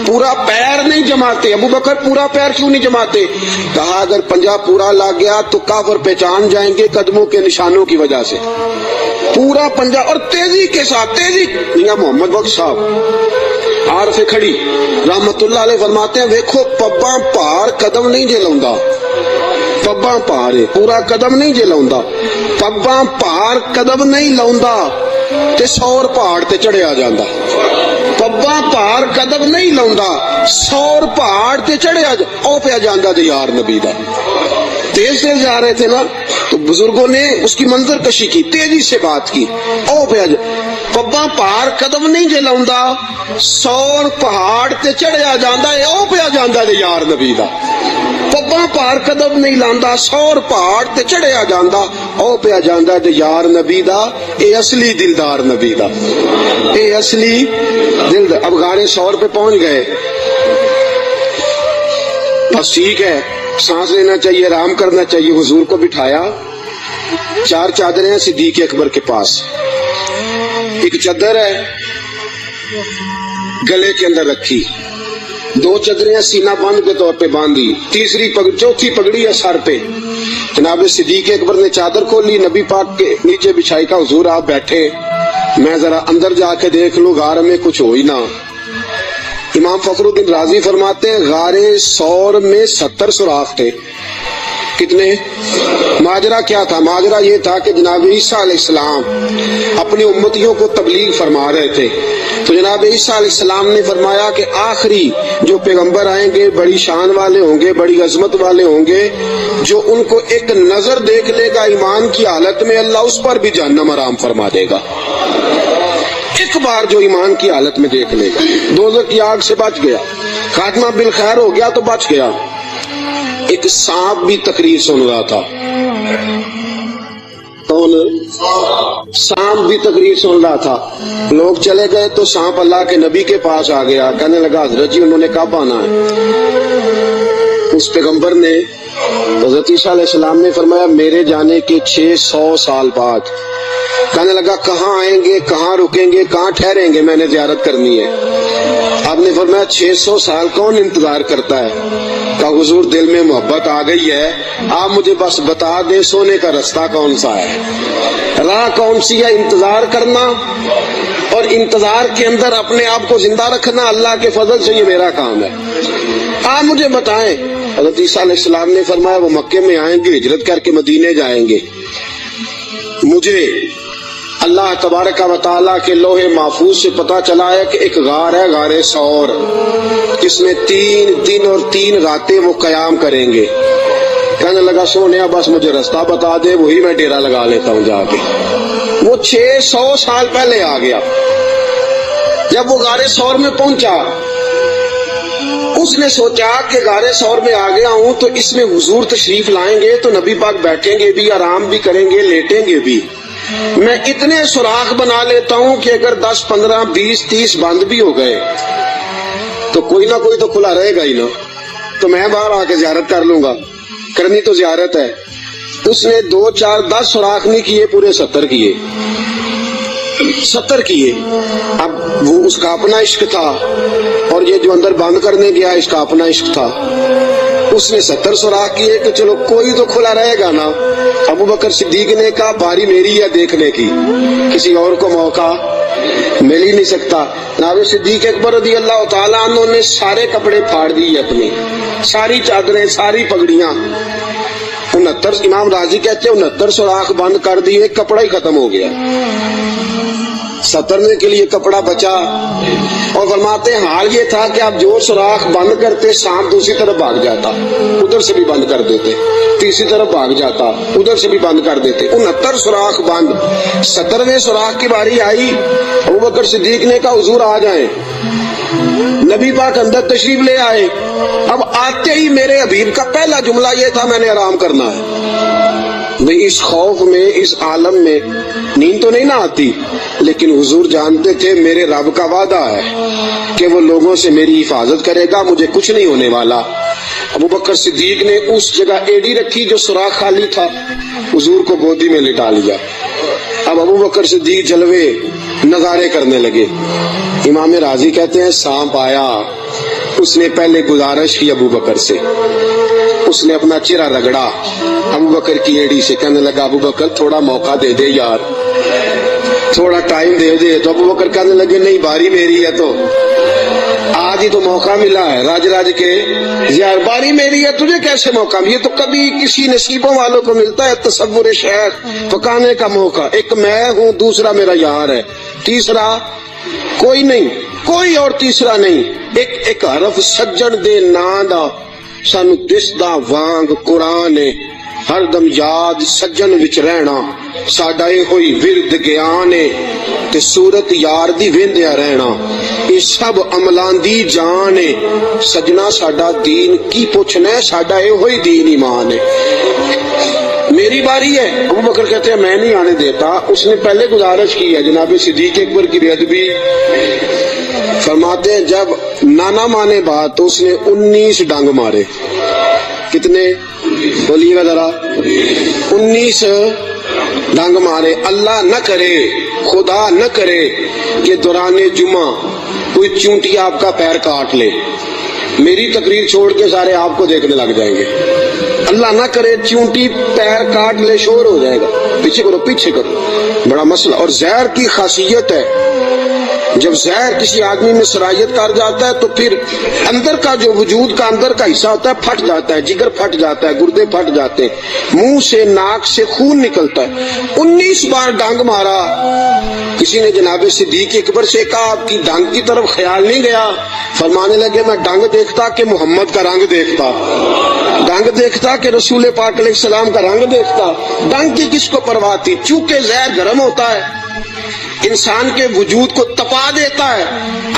پورا پیر نہیں جماتے. ابو بکر پورا پیر کیوں نہیں جماتے؟ کہا اگر پنجہ پورا لگ گیا تو کافر پہچان جائیں گے قدموں کے نشانوں کی وجہ سے. پورا پنجہ اور تیزی کے ساتھ. تیزی میاں محمد بخش صاحب عارف کھڑی رحمت اللہ علیہ فرماتے ہیں ویکھو پباں پار قدم نہیں جے لاؤندا, پباں پار پورا قدم نہیں جے لاؤندا, پباں پار قدم نہیں لاؤندا تے سور پہاڑ تے چڑھیا جاندا. پباں پار قدم نہیں لاؤندا, سور پہاڑ تے چڑھیا او پیا جاندا جی یار نبی دا. تیز تیز جا رہے تھے نا تو بزرگوں نے اس کی منظر کشی کی, تیزی سے بات کی. او پیا پباں پار قدم نہیں جے لاؤندا, سور پہاڑ تے چڑھیا جاندا اے او پیا جاندا جی یار نبی دا. پباں پار قدم نہیں لاندا, سور پہاڑ تے چڑھیا جاندا او پیا جاندا تے یار نبی دا. اے اصلی دلدار نبی دا, اے اصلی دلدار. اب غار ثور پہ پہنچ گئے, بس ٹھیک ہے, سانس لینا چاہیے, آرام کرنا چاہیے. حضور کو بٹھایا, 4 چادریں ہیں صدیق اکبر کے پاس. ایک چادر ہے گلے کے اندر رکھی, 2 چادریں سینہ بند کے طور پہ باندھی, چوتھی پگڑی ہے سر پہ. جناب صدیق اکبر نے چادر کھولی, نبی پاک کے نیچے بچھائی. کا حضور آپ بیٹھے, میں ذرا اندر جا کے دیکھ لوں غار میں کچھ ہو ہی نہ. امام فخر الدین رازی فرماتے ہیں غار ثور میں 70 سوراخ تھے. کتنے؟ ماجرا کیا تھا؟ ماجرا یہ تھا کہ جناب عیسیٰ علیہ السلام اپنی امتیوں کو تبلیغ فرما رہے تھے. تو جناب عیسیٰ علیہ السلام نے فرمایا کہ آخری جو پیغمبر آئیں گے بڑی شان والے ہوں گے, بڑی عظمت والے ہوں گے, جو ان کو ایک نظر دیکھ لے گا ایمان کی حالت میں, اللہ اس پر بھی جہنم حرام فرما دے گا. ایک بار جو ایمان کی حالت میں دیکھ لے گا, دوزخ کی آگ سے بچ گیا, خاتمہ بالخیر ہو گیا تو بچ گیا. ایک سانپ بھی تقریر سن رہا تھا. کون؟ سانپ بھی تقریر سن رہا تھا. لوگ چلے گئے تو سانپ اللہ کے نبی کے پاس آ گیا, کہنے لگا حضرت جی انہوں نے کب آنا ہے؟ اس پیغمبر نے, حضرت عیسیٰ علیہ السلام نے فرمایا میرے جانے کے 600 سال بعد. کہنے لگا کہاں آئیں گے, کہاں رکیں گے, کہاں ٹھہریں گے, میں نے زیارت کرنی ہے. آپ نے فرمایا 600 سال کون انتظار کرتا ہے؟ کہا حضور دل میں محبت آ گئی ہے, آپ مجھے بس بتا دیں سونے کا رستہ کون سا ہے, راہ کون سی ہے. انتظار کرنا اور انتظار کے اندر اپنے آپ کو زندہ رکھنا اللہ کے فضل سے یہ میرا کام ہے, آپ مجھے بتائیں. حضرت عیسیٰ علیہ السلام نے فرمایا وہ مکے میں آئیں گے, ہجرت کر کے مدینے جائیں گے. مجھے اللہ تبارک و تعالیٰ کے لوح محفوظ سے پتا چلا ہے کہ ایک غار ہے, غار ثور, جس میں 3 دن اور 3 راتیں وہ قیام کریں گے. کہنے لگا سونیا بس مجھے رستہ بتا دے, وہی میں ڈیرا لگا لیتا ہوں جا کے. وہ 600 سال پہلے آ گیا. جب وہ غار ثور میں پہنچا, اس نے سوچا کہ غار ثور میں آ گیا ہوں تو اس میں حضور تشریف لائیں گے تو نبی پاک بیٹھیں گے بھی, آرام بھی کریں گے, لیٹیں گے بھی. میں اتنے سوراخ بنا لیتا ہوں کہ اگر 10 15 20 30 بند بھی ہو گئے تو کوئی نہ کوئی تو کھلا رہے گا ہی نا. تو میں باہر آ کے زیارت کر لوں گا، کرنی تو زیارت ہے۔ اس نے 2 4 10 سوراخ نہیں کیے، پورے 70 کیے، 70 کیے۔ اب وہ اس کا اپنا عشق تھا، اور یہ جو اندر بند کرنے گیا اس کا اپنا عشق تھا۔ اس نے 70 سوراخ کیے کہ چلو کوئی تو کھلا رہے گا نا۔ ابو بکر صدیق نے کہا باری میری ہے دیکھنے کی، کسی اور کو موقع مل ہی نہیں سکتا۔ جناب صدیق اکبر رضی اللہ تعالیٰ عنہ نے سارے کپڑے پھاڑ دیے اپنے، ساری چادریں، ساری پگڑیاں، 69 امام راضی کہتے ہیں 69 سوراخ بند کر دیے، کپڑا ہی ختم ہو گیا، 70 کے لیے کپڑا بچا۔ اور فرماتے ہیں حال یہ تھا کہ آپ جو سوراخ بند کرتے سانپ دوسری طرف بھاگ جاتا، ادھر سے بھی بند کر دیتے، تیسری طرف بھاگ جاتا، ادھر سے بھی بند کر دیتے، 69 سوراخ بند۔ 70ویں سوراخ کی باری آئی، ابو بکر صدیق نے کہا حضور آ جائیں۔ نبی پاک اندر تشریف لے آئے۔ اب آتے ہی میرے حبیب کا پہلا جملہ یہ تھا میں نے آرام کرنا ہے۔ بھئی اس خوف میں، اس عالم میں نیند تو نہیں نہ آتی، لیکن حضور جانتے تھے میرے رب کا وعدہ ہے کہ وہ لوگوں سے میری حفاظت کرے گا، مجھے کچھ نہیں ہونے والا۔ ابو بکر صدیق نے اس جگہ ایڑی رکھی جو سوراخ خالی تھا، حضور کو گودی میں لٹا لیا۔ اب ابو بکر صدیق جلوے نظارے کرنے لگے۔ امام راضی کہتے ہیں سانپ آیا، اس نے پہلے گزارش کی ابو بکر سے، اس نے اپنا چہرہ رگڑا ابو بکر کی ایڑی سے، کہنے لگا ابو بکر تھوڑا موقع دے دے یار، تھوڑا ٹائم دے دے۔ تو ابو بکر کہنے لگے نہیں باری میری ہے، تو آج ہی تو موقع ملا ہے راج راج کے، یار باری میری ہے، تجھے کیسے موقع؟ یہ تو کبھی کسی نصیبوں والوں کو ملتا ہے تصور شیخ پکانے کا موقع۔ ایک میں ہوں، دوسرا میرا یار ہے، تیسرا کوئی نہیں، کوئی اور تیسرا نہیں۔ ایک حرف سجن دے ناں دا سانو دسدا وانگ قرآن ہے، ہر دم یاد سجن وچ رہنا ساڈا اے ہوئی ورد گیان ہے، تے صورت یار دی ویندیا رہنا اے سب عملاں دی جان ہے۔ سجنا ساڈا دین کی پوچھنا ہے، ساڈا اے ہوئی دین ایمان ہے۔ میری باری ہے، ابو بکر کہتے ہیں میں نہیں آنے دیتا۔ اس نے پہلے گزارش کی ہے، جناب صدیق اکبر کی بے ادبی۔ فرماتے ہیں جب نانا مانے بات تو اس نے 19 ڈنگ مارے۔ کتنے بولیے گا ذرا؟ 19 ڈنگ مارے۔ اللہ نہ کرے، خدا نہ کرے کہ دوران جمعہ کوئی چونٹی آپ کا پیر کاٹ لے، میری تقریر چھوڑ کے سارے آپ کو دیکھنے لگ جائیں گے۔ اللہ نہ کرے چونٹی پیر کاٹ لے، شور ہو جائے گا، پیچھے کرو پیچھے کرو، بڑا مسئلہ۔ اور زہر کی خاصیت ہے، جب زہر کسی آدمی میں سرایت کر جاتا ہے تو پھر اندر کا جو وجود کا اندر کا حصہ ہوتا ہے پھٹ جاتا ہے، جگر پھٹ جاتا ہے، گردے پھٹ جاتے ہیں، منہ سے ناک سے خون نکلتا ہے۔ 19 بار ڈانگ مارا۔ کسی نے جناب صدیق اکبر سے کہا آپ کی ڈانگ کی طرف خیال نہیں گیا؟ فرمانے لگے میں ڈانگ دیکھتا کہ محمد کا رنگ دیکھتا، ڈانگ دیکھتا کہ رسول پاک علیہ السلام کا رنگ دیکھتا۔ ڈانگ کی کس کو پرواہ تھی؟ چونکہ زہر گرم ہوتا ہے، انسان کے وجود کو تپا دیتا ہے۔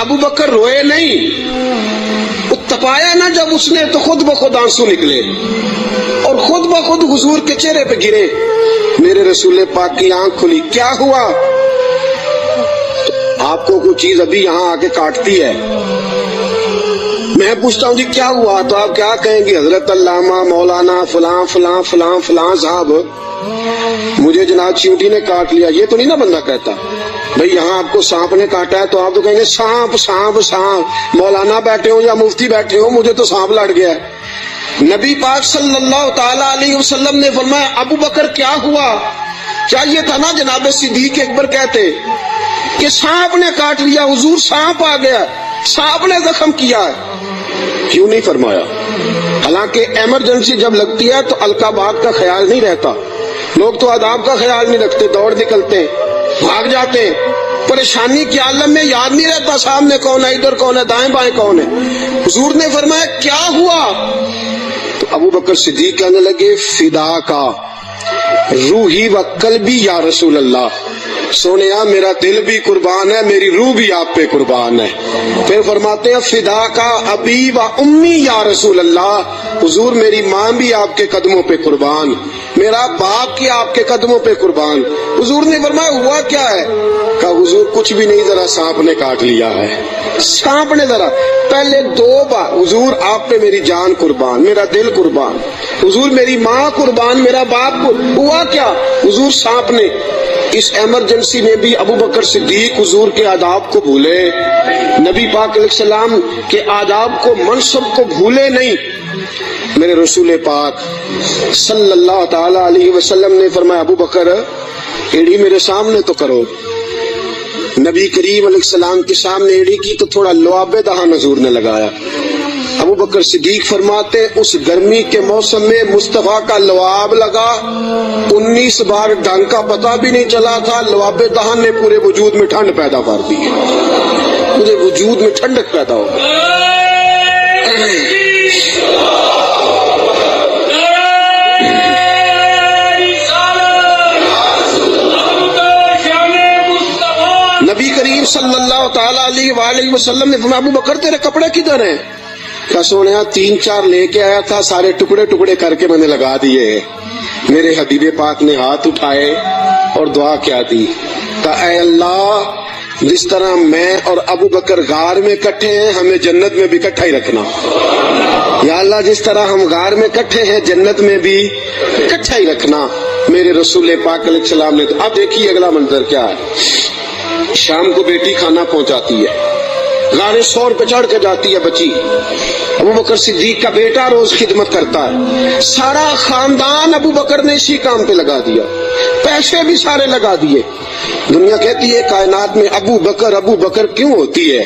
ابو بکر روئے نہیں، وہ تپایا نا جب اس نے تو خود بخود آنسو نکلے اور خود بخود حضور کے چہرے پہ گرے۔ میرے رسول پاک کی آنکھ کھلی، کیا ہوا؟ تو آپ کو کوئی چیز ابھی یہاں آ کے کاٹتی ہے، میں پوچھتا ہوں جی کیا ہوا تو آپ کیا کہیں گے؟ حضرت علامہ مولانا فلاں فلاں فلاں فلاں صاحب مجھے جناب چیونٹی نے کاٹ لیا۔ یہ تو نہیں نا بندہ کہتا بھئی یہاں آپ کو سانپ نے کاٹا ہے، تو آپ تو کہیں گے سانپ سانپ سانپ، مولانا بیٹھے ہوں یا مفتی بیٹھے ہوں مجھے تو سانپ لڑ گیا ہے۔ نبی پاک صلی اللہ تعالی علیہ وسلم نے فرمایا ابو بکر کیا ہوا؟ چاہیے تھا نا جناب صدیق اکبر کہتے کہ سانپ نے کاٹ لیا، حضور سانپ آ گیا، سانپ نے زخم کیا ہے، کیوں نہیں فرمایا؟ حالانکہ ایمرجنسی جب لگتی ہے تو القابات کا خیال نہیں رہتا، لوگ تو آداب کا خیال نہیں رکھتے، دوڑ نکلتے بھاگ جاتے ہیں، پریشانی کے عالم میں یاد نہیں رہتا سامنے کون ہے، ادھر کون ہے، دائیں بائیں کون ہے۔ حضور نے فرمایا کیا ہوا؟ تو ابو بکر صدیق کہنے لگے فدا کا روحی و قلبی یا رسول اللہ، سونیا میرا دل بھی قربان ہے، میری روح بھی آپ پہ قربان ہے۔ پھر فرماتے ہیں فدا کا ابی و امی یا رسول اللہ، حضور میری ماں بھی آپ کے قدموں پہ قربان۔ میرا باپ کی آپ کے قدموں پہ قربان. حضور نے فرمایا ہوا کیا ہے؟ کہا حضور کچھ بھی نہیں، ذرا سانپ نے کاٹ لیا ہے. سانپ نے ذرا پہلے 2 بار حضور آپ پہ میری جان قربان، میرا دل قربان، حضور میری ماں قربان، میرا باپ قربان. ہوا کیا؟ حضور سانپ نے. اس ایمرجنسی میں بھی ابو بکر صدیق حضور کے آداب کو بھولے، نبی پاک علیہ السلام کے آداب کو، منصب کو بھولے نہیں. میرے رسول پاک صلی اللہ تعالی علیہ وسلم نے فرمایا ابو بکر ایڑی میرے سامنے تو کرو. نبی کریم علیہ السلام کے سامنے ایڑی کی تو تھوڑا لعاب دہن حضور نے لگایا. ابو بکر صدیق فرماتے اس گرمی کے موسم میں مصطفیٰ کا لعاب لگا، 19 بار ڈنگ کا پتہ بھی نہیں چلا تھا. لعاب دہن نے پورے وجود میں ٹھنڈ پیدا کر دی، پورے وجود میں ٹھنڈک پیدا ہو گئی. نبی کریم صلی اللہ تعالی علیہ وآلہ وسلم نے فرمایا ابو بکر تیرے کپڑے کدھر ہیں؟ کہا سونیا 3-4 لے کے آیا تھا، سارے ٹکڑے ٹکڑے کر کے میں نے لگا دیے. میرے حبیب پاک نے ہاتھ اٹھائے اور دعا کیا دی. کہا اے اللہ جس طرح میں اور ابو بکر غار میں کٹھے ہیں ہمیں جنت میں بھی کٹھا ہی رکھنا. یا اللہ جس طرح ہم غار میں کٹھے ہیں جنت میں بھی کٹھا ہی رکھنا. میرے رسول پاک علیہ السلام نے. اب دیکھیے اگلا منظر کیا ہے. شام کو بیٹی کھانا پہنچاتی ہے، غار ثور پہ چڑھ کے جاتی ہے بچی. ابو بکر صدیق کا بیٹا روز خدمت کرتا ہے، سارا خاندان ابو بکر نے اسی کام پہ لگا دیا، پیسے بھی سارے لگا دیے. دنیا کہتی ہے کائنات میں ابو بکر کیوں ہوتی ہے؟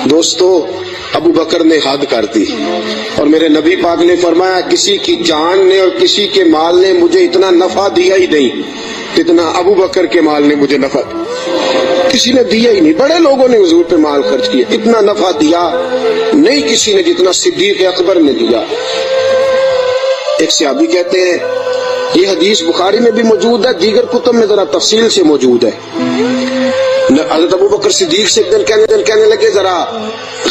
دوستو ابو بکر نے حد کر دی. اور میرے نبی پاک نے فرمایا کسی کی جان نے اور کسی کے مال نے مجھے اتنا نفع دیا ہی نہیں اتنا ابو بکر کے مال نے مجھے نفع کسی نے دیا ہی نہیں. بڑے لوگوں نے حضور پہ مال خرچ کیا، اتنا نفع دیا نہیں کسی نے جتنا صدیق اکبر نے دیا. ایک صحابی کہتے ہیں یہ حدیث بخاری میں بھی موجود ہے، دیگر کتب میں ذرا تفصیل سے موجود ہے. حضرت ابو بکر صدیق سے ایک دن کہنے لگے ذرا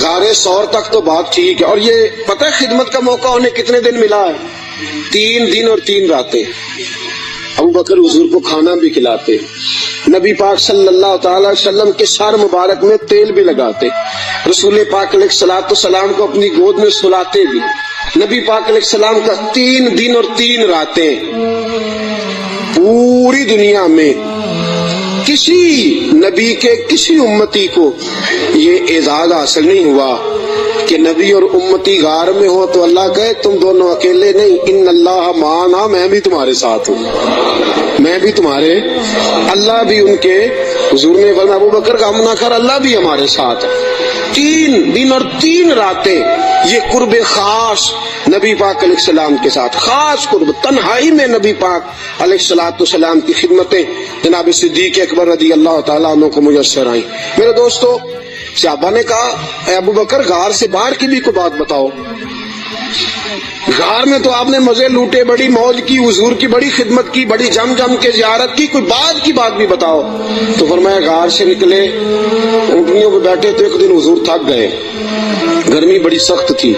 غار ثور تک تو بات ٹھیک ہے، اور یہ پتہ ہے خدمت کا موقع انہیں کتنے دن ملا ہے؟ 3 دن اور 3 راتیں. ابو بکر حضور کو کھانا بھی کھلاتے، نبی پاک صلی اللہ تعالی وسلم کے سر مبارک میں تیل بھی لگاتے، رسول پاک علیہ الصلوۃ والسلام کو اپنی گود میں سلاتے بھی. نبی پاک علیہ السلام کا 3 دن اور 3 راتیں. پوری دنیا میں کسی نبی کے کسی امتی کو یہ اعزاز حاصل نہیں ہوا کہ نبی اور امتی غار میں ہو تو اللہ کہے تم دونوں اکیلے نہیں، ان اللہ معنا، میں بھی تمہارے ساتھ ہوں، میں بھی تمہارے. اللہ بھی ان کے حضور نے فرمایا ابو بکر کا غم نہ کر، اللہ بھی ہمارے ساتھ. 3 دن اور 3 راتیں یہ قرب خاص نبی پاک علیہ السلام کے ساتھ، خاص قرب تنہائی میں نبی پاک علیہ الصلوۃ والسلام کی خدمتیں جناب صدیق اکبر رضی اللہ تعالیٰ عنہ کو میسر آئیں. میرے دوستو صحابہ نے کہا اے ابو بکر غار سے باہر کی بھی کوئی بات بتاؤ. غار میں تو آپ نے مزے لوٹے، بڑی موج کی، حضور کی بڑی خدمت کی، بڑی جم کے زیارت کی، کوئی بات بھی بتاؤ. تو فرمایا غار سے نکلے، اونٹنیوں پہ بیٹھے تو ایک دن حضور تھک گئے، گرمی بڑی سخت تھی.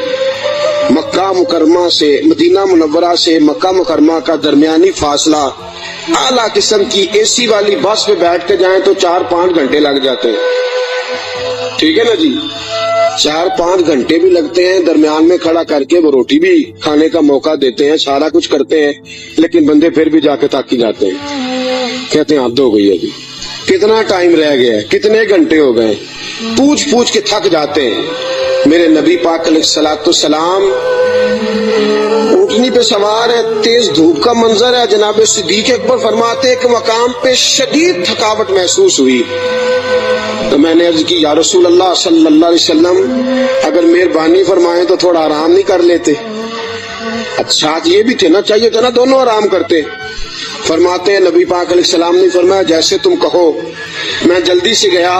مکہ مکرمہ سے مدینہ منورہ سے مکہ مکرمہ کا درمیانی فاصلہ، اعلیٰ قسم کی اے سی والی بس پہ بیٹھ کے جائیں تو 4-5 گھنٹے لگ جاتے ہیں. ٹھیک ہے نا جی، 4-5 گھنٹے بھی لگتے ہیں. درمیان میں کھڑا کر کے وہ روٹی بھی کھانے کا موقع دیتے ہیں، سارا کچھ کرتے ہیں، لیکن بندے پھر بھی جا کے تھک ہی جاتے ہیں. کہتے ہیں حد ہو گئی ہے جی، کتنا ٹائم رہ گیا ہے، کتنے گھنٹے ہو گئے، پوچھ کے تھک جاتے ہیں. میرے نبی پاک علیہ الصلوۃ والسلام اونٹنی پہ سوار ہے، تیز دھوپ کا منظر ہے. جناب صدیق اکبر فرماتے کہ مقام پہ شدید تھکاوٹ محسوس ہوئی تو میں نے عرض کی یا رسول اللہ صلی اللہ علیہ وسلم اگر مہربانی فرمائیں تو تھوڑا آرام نہیں کر لیتے؟ اچھا یہ بھی تھے نا، چاہیے تھا نا دونوں آرام کرتے. فرماتے ہیں نبی پاک علیہ السلام نے فرمایا جیسے تم کہو. میں جلدی سے گیا،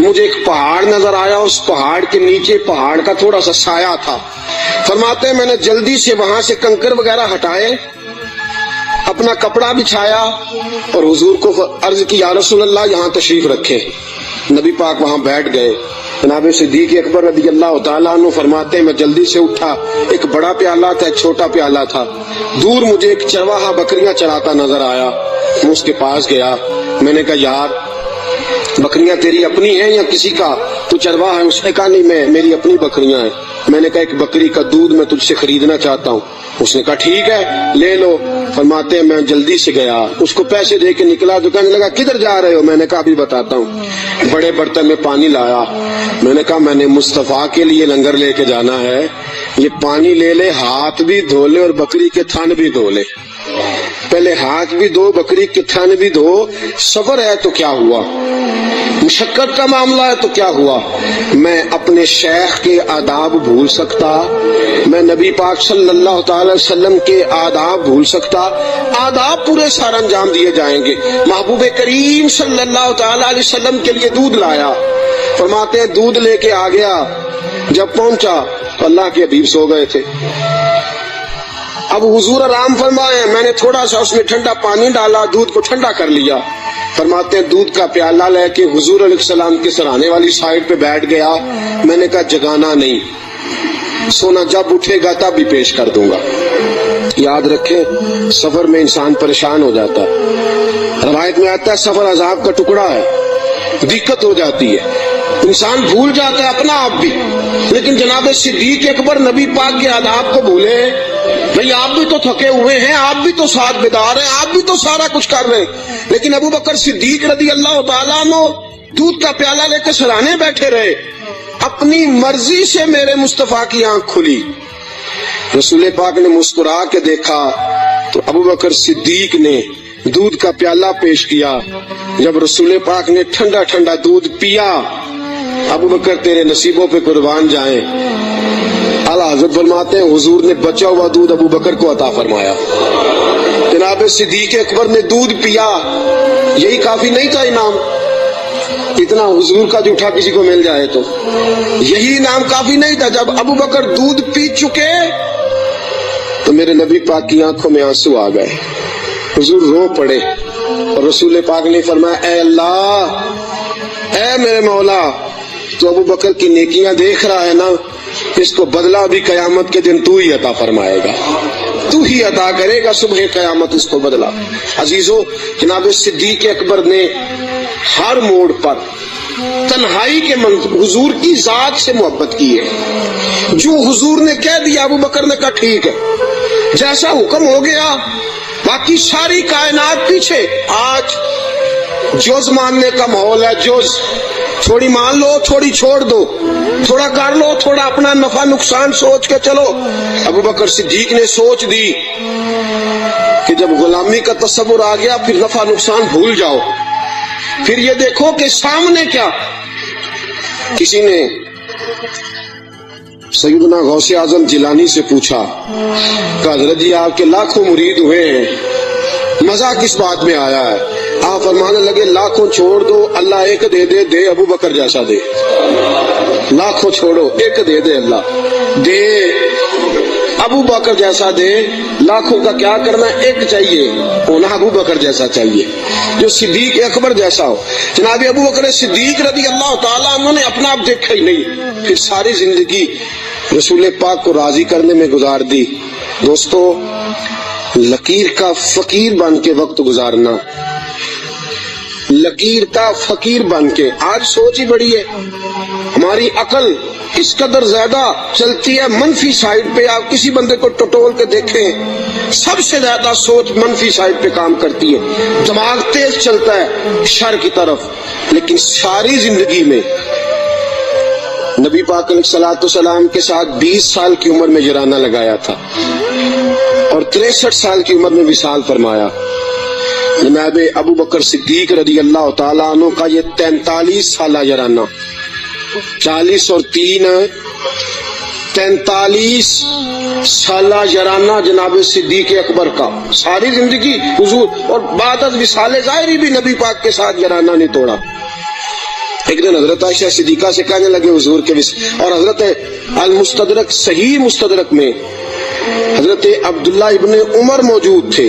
مجھے ایک پہاڑ نظر آیا، اس پہاڑ کے نیچے پہاڑ کا تھوڑا سا سایہ تھا. فرماتے ہیں میں نے جلدی سے وہاں سے کنکر وغیرہ ہٹائے، اپنا کپڑا بچھایا اور حضور کو عرض کی یا رسول اللہ یہاں تشریف رکھے. نبی پاک وہاں بیٹھ گئے. جناب صدیق اکبر رضی اللہ تعالیٰ عنہ فرماتے ہیں میں جلدی سے اٹھا، ایک بڑا پیالہ تھا ایک چھوٹا پیالہ تھا، دور مجھے ایک چرواہا بکریاں چراتا نظر آیا، میں اس کے پاس گیا، میں نے کہا یار بکریاں تیری اپنی ہیں یا کسی کا، تو چرواہا ہے؟ اس نے کہا نہیں میری اپنی بکریاں ہیں۔ میں نے کہا ایک بکری کا دودھ میں تجھ سے خریدنا چاہتا ہوں۔ اس نے کہا ٹھیک ہے لے لو۔ فرماتے ہیں میں جلدی سے گیا، اس کو پیسے دے کے نکلا، تو کہنے لگا کدھر جا رہے ہو؟ میں نے کہا ابھی بتاتا ہوں۔ بڑے برتن میں پانی لایا، میں نے کہا میں نے مصطفیٰ کے لیے لنگر لے کے جانا ہے، یہ پانی لے لے، ہاتھ بھی دھو لے اور بکری کے تھن بھی دھو لے۔ پہلے ہاتھ بھی دھو، بکری کے تھن بھی دھو، سفر ہے تو کیا ہوا، مشقت کا معاملہ ہے تو کیا ہوا؟ میں اپنے شیخ کے آداب بھول سکتا؟ میں نبی پاک صلی اللہ تعالی وسلم کے آداب بھول سکتا؟ آداب پورے سارا انجام دیے جائیں گے۔ محبوب کریم صلی اللہ تعالی علیہ وسلم کے لیے دودھ لایا، فرماتے ہیں دودھ لے کے آ گیا، جب پہنچا تو اللہ کے حبیب سو گئے تھے۔ اب حضور آرام فرمائے، میں نے تھوڑا سا اس میں ٹھنڈا پانی ڈالا، دودھ کو ٹھنڈا کر لیا۔ فرماتے ہیں دودھ کا پیالہ لے کے حضور علیہ السلام کے سرانے والی سائڈ پہ بیٹھ گیا، میں نے کہا جگانا نہیں، سونا جب اٹھے گا تب بھی پیش کر دوں گا۔ یاد رکھیں سفر میں انسان پریشان ہو جاتا ہے، روایت میں آتا ہے سفر عذاب کا ٹکڑا ہے، دقت ہو جاتی ہے، انسان بھول جاتا ہے اپنا آپ بھی، لیکن جناب صدیق اکبر نبی پاک کے آداب کو بھولے؟ بھئی آپ بھی تو تھکے ہوئے ہیں، آپ بھی تو ساتھ بیدار ہیں، آپ بھی تو سارا کچھ کر رہے ہیں، لیکن ابو بکر صدیق رضی اللہ تعالیٰ عنہ دودھ کا پیالہ لے کے سرانے بیٹھے رہے۔ اپنی مرضی سے میرے مصطفیٰ کی آنکھ کھلی، رسول پاک نے مسکرا کے دیکھا تو ابو بکر صدیق نے دودھ کا پیالہ پیش کیا۔ جب رسول پاک نے ٹھنڈا ٹھنڈا دودھ پیا، ابو بکر تیرے نصیبوں پہ قربان جائیں، اعلیٰ حضرت فرماتے ہیں حضور نے بچا ہوا دودھ ابو بکر کو عطا فرمایا۔ جناب صدیق اکبر نے دودھ پیا، یہی کافی نہیں تھا انعام؟ اتنا حضور کا جھوٹا کسی کو مل جائے تو یہی انعام کافی نہیں تھا؟ جب ابو بکر دودھ پی چکے تو میرے نبی پاک کی آنکھوں میں آنسو آ گئے، حضور رو پڑے، اور رسول پاک نے فرمایا اے اللہ، اے میرے مولا، تو ابو بکر کی نیکیاں دیکھ رہا ہے نا، اس کو بدلہ بھی قیامت کے دن تو ہی عطا فرمائے گا، تو ہی عطا کرے گا صبح قیامت اس کو بدلہ۔ عزیزو، جناب صدیق اکبر نے ہر موڑ پر تنہائی کے حضور کی ذات سے محبت کی ہے۔ جو حضور نے کہہ دیا ابو بکر نے کہا ٹھیک ہے، جیسا حکم ہو گیا، باقی ساری کائنات پیچھے۔ آج جز ماننے کا ماحول ہے، جز تھوڑی مان لو تھوڑی چھوڑ دو، تھوڑا کر لو تھوڑا اپنا نفع نقصان سوچ کے چلو۔ ابو بکر صدیق نے سوچ دی کہ جب غلامی کا تصور آ گیا پھر نفع نقصان بھول جاؤ، پھر یہ دیکھو کہ سامنے کیا۔ کسی نے سیدنا غوث اعظم جیلانی سے پوچھا کہ حضرت جی آپ کے لاکھوں مرید ہوئے ہیں، مزہ کس بات میں آیا ہے؟ آپ فرمانے لگے لاکھوں چھوڑ دو، اللہ ایک دے دے، دے ابو بکر جیسا دے۔ لاکھوں چھوڑو، ایک دے دے اللہ، دے ابو بکر جیسا دے۔ لاکھوں کا کیا کرنا، ایک چاہیے، ہونا ابو بکر جیسا چاہیے، جو صدیق اکبر جیسا ہو۔ جناب ابو بکر صدیق رضی اللہ تعالیٰ عنہ نے اپنا آپ دیکھا ہی نہیں، پھر ساری زندگی رسول پاک کو راضی کرنے میں گزار دی۔ دوستو، لکیر کا فقیر بن کے وقت گزارنا، لکیر کا فقیر بن کے، آج سوچ ہی بڑی ہے، ہماری عقل اس قدر زیادہ چلتی ہے منفی سائڈ پہ۔ آپ کسی بندے کو ٹٹول کے دیکھیں، سب سے زیادہ سوچ منفی سائڈ پہ کام کرتی ہے، دماغ تیز چلتا ہے شر کی طرف۔ لیکن ساری زندگی میں نبی پاک علیہ الصلوۃ والسلام کے ساتھ 20 سال کی عمر میں جرانہ لگایا تھا اور 63 سال کی عمر میں وصال فرمایا۔ جناب ابو بکر صدیق رضی اللہ تعالیٰ عنہ کا یہ 43 سالہ جرانہ، 40 اور 3 43 سالہ جرانہ جناب صدیق اکبر کا، ساری زندگی حضور، اور بعد از وصال ظاہری بھی نبی پاک کے ساتھ جرانہ نہیں توڑا۔ ایک دن حضرت عائشہ صدیقہ سے کہنے لگے حضور کے اور حضرت المستدرک صحیح مستدرک میں حضرت عبداللہ ابن عمر موجود تھے